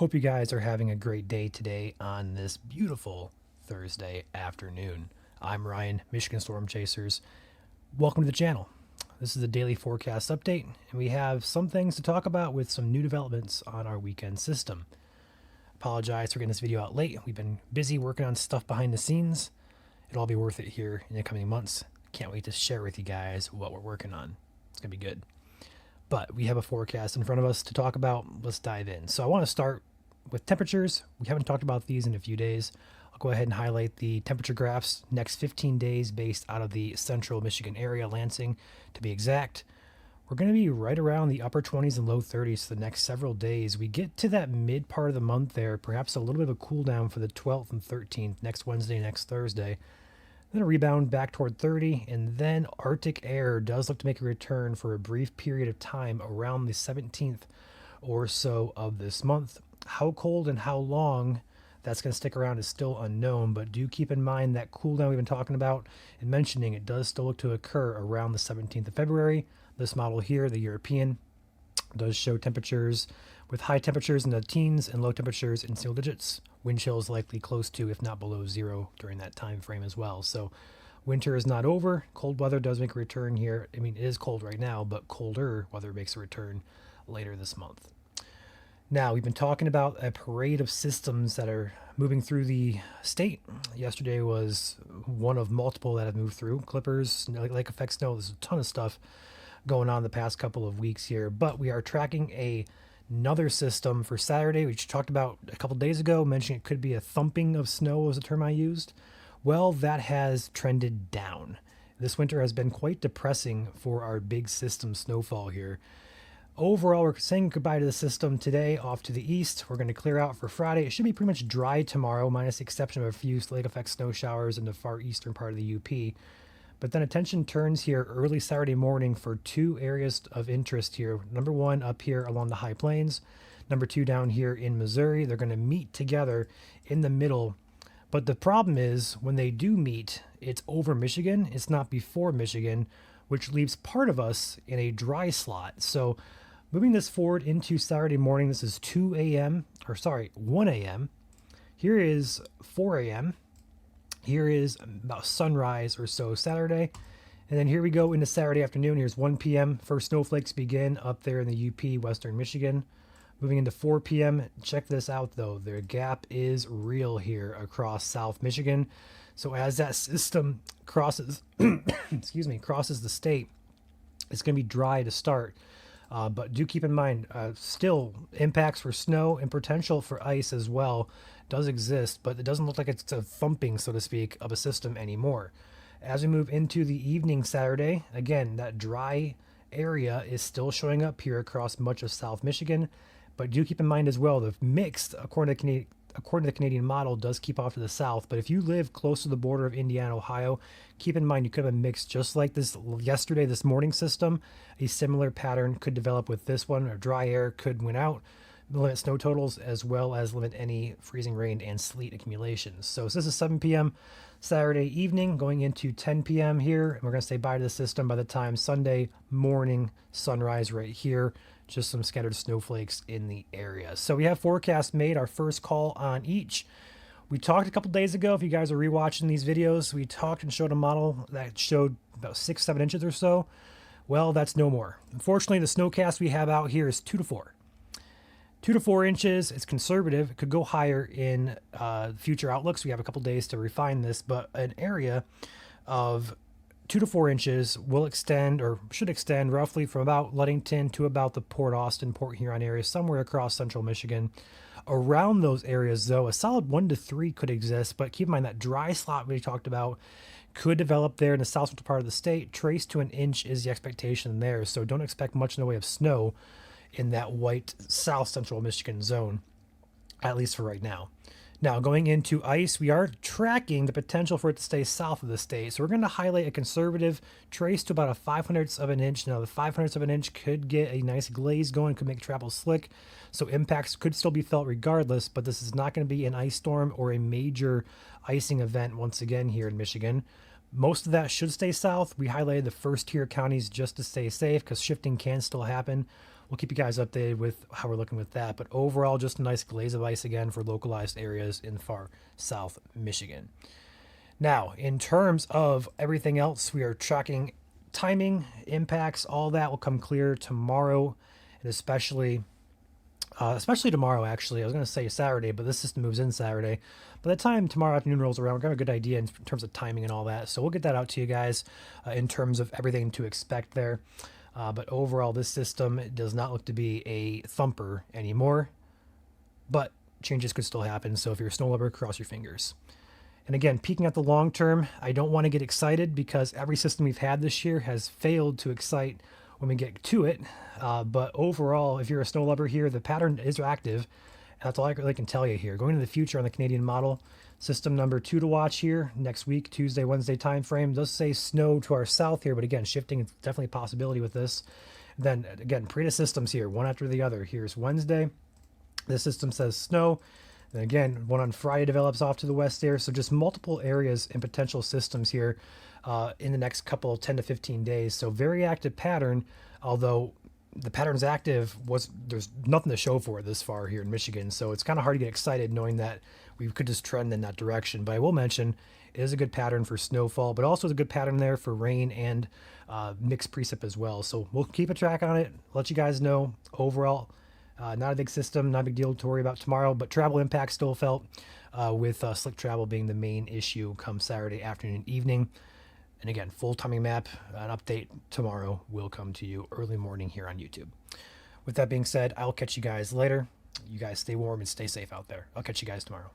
Hope you guys are having a great day today on this beautiful Thursday afternoon. I'm Ryan, Michigan Storm Chasers. Welcome to the channel. This is a daily forecast update, and we have some things to talk about with some new developments on our weekend system. Apologize for getting this video out late. We've been busy working on stuff behind the scenes. It'll all be worth it here in the coming months. Can't wait to share with you guys what we're working on. It's going to be good. But we have a forecast in front of us to talk about. Let's dive in. So I want to start with temperatures. We haven't talked about these in a few days. I'll go ahead and highlight the temperature graphs next 15 days based out of the central Michigan area, Lansing to be exact. We're going to be right around the upper 20s and low 30s for the next several days. We get to that mid part of the month there, perhaps a little bit of a cool down for the 12th and 13th, next Wednesday, next Thursday. Then a rebound back toward 30, and then Arctic air does look to make a return for a brief period of time around the 17th or so of this month. How cold and how long that's going to stick around is still unknown, but do keep in mind that cool down we've been talking about and mentioning, it does still look to occur around the 17th of February. This model here, the European, does show temperatures with high temperatures in the teens and low temperatures in single digits. Wind chills likely close to, if not below, zero during that time frame as well. So winter is not over. Cold weather does make a return here. I mean, it is cold right now, but colder weather makes a return later this month. Now, we've been talking about a parade of systems that are moving through the state. Yesterday was one of multiple that have moved through. Clippers, lake effect snow, there's a ton of stuff going on the past couple of weeks here. But we are tracking another system for Saturday, which we talked about a couple days ago, mentioning it could be a thumping of snow was the term I used. Well, that has trended down. This winter has been quite depressing for our big system snowfall here. Overall, we're saying goodbye to the system today off to the east. We're going to clear out for Friday. It should be pretty much dry tomorrow, minus the exception of a few lake effect snow showers in the far eastern part of the UP. But then attention turns here early Saturday morning for two areas of interest here. Number one, up here along the high plains. Number two, down here in Missouri. They're going to meet together in the middle. But the problem is when they do meet, it's over Michigan. It's not before Michigan, which leaves part of us in a dry slot. So moving this forward into Saturday morning, this is 1 a.m. Here is 4 a.m. Here is about sunrise or so Saturday. And then here we go into Saturday afternoon. Here's 1 p.m. First snowflakes begin up there in the UP, Western Michigan. Moving into 4 p.m. Check this out, though. The gap is real here across South Michigan. So as that system crosses, crosses the state, it's going to be dry to start. But do keep in mind, still impacts for snow and potential for ice as well does exist, but it doesn't look like it's a thumping, so to speak, of a system anymore. As we move into the evening Saturday, again, that dry area is still showing up here across much of South Michigan, but do keep in mind as well, the mixed, according to the Canadian model, does keep off to the south. But if you live close to the border of Indiana, Ohio, keep in mind you could have a mix just like this this morning system. A similar pattern could develop with this one, or dry air could win out, limit snow totals, as well as limit any freezing rain and sleet accumulations. So this is 7 p.m. Saturday evening, going into 10 p.m. here, and we're going to say bye to the system by the time Sunday morning sunrise right here. Just some scattered snowflakes in the area. So we have forecasts made, our first call on each. We talked a couple days ago, if you guys are rewatching these videos, we talked and showed a model that showed about 6-7 inches or so. Well, that's no more. Unfortunately, the snowcast we have out here is 2 to 4. 2 to 4 inches. It's conservative. It could go higher in future outlooks. We have a couple days to refine this, but an area of 2 to 4 inches will extend, or should extend, roughly from about Ludington to about the Port Austin, Port Huron area, somewhere across central Michigan. Around those areas, though, a solid 1 to 3 could exist, but keep in mind that dry slot we talked about could develop there in the southwestern part of the state. Trace to 1 inch is the expectation there, so don't expect much in the way of snow in that white south central Michigan zone, at least for right now. Now, going into ice, we are tracking the potential for it to stay south of the state. So we're going to highlight a conservative trace to about a 5/100 of an inch. Now, the 5/100 of an inch could get a nice glaze going, could make travel slick. So impacts could still be felt regardless, but this is not going to be an ice storm or a major icing event once again here in Michigan. Most of that should stay south. We highlighted the first tier counties just to stay safe because shifting can still happen. we'll keep you guys updated with how we're looking with that. But overall, just a nice glaze of ice again for localized areas in far south Michigan. Now, in terms of everything else, we are tracking timing, impacts, all that will come clear tomorrow, and especially tomorrow, actually. I was going to say Saturday, but this system moves in Saturday. By the time tomorrow afternoon rolls around, we're going to have a good idea in terms of timing and all that. So we'll get that out to you guys in terms of everything to expect there. But overall, this system does not look to be a thumper anymore. But changes could still happen. So if you're a snow lover, cross your fingers. And again, peeking at the long term, I don't want to get excited because every system we've had this year has failed to excite when we get to it. But overall, if you're a snow lover here, the pattern is active. And that's all I really can tell you here. Going into the future on the Canadian model, system number 2 to watch here next week, Tuesday, Wednesday time frame. Does say snow to our south here, but again, shifting is definitely a possibility with this. Then again, Preta systems here, one after the other. Here's Wednesday. This system says snow. Then again, one on Friday develops off to the west there. So just multiple areas and potential systems here in the next couple 10 to 15 days. So very active pattern, although the pattern's active, there's nothing to show for it this far here in Michigan. So it's kind of hard to get excited knowing that we could just trend in that direction. But I will mention it is a good pattern for snowfall, but also is a good pattern there for rain and mixed precip as well. So we'll keep a track on it, let you guys know overall. Not a big system, not a big deal to worry about tomorrow, but travel impact still felt with slick travel being the main issue come Saturday afternoon and evening. And again, full timing map, an update tomorrow will come to you early morning here on YouTube. With that being said, I'll catch you guys later. You guys stay warm and stay safe out there. I'll catch you guys tomorrow.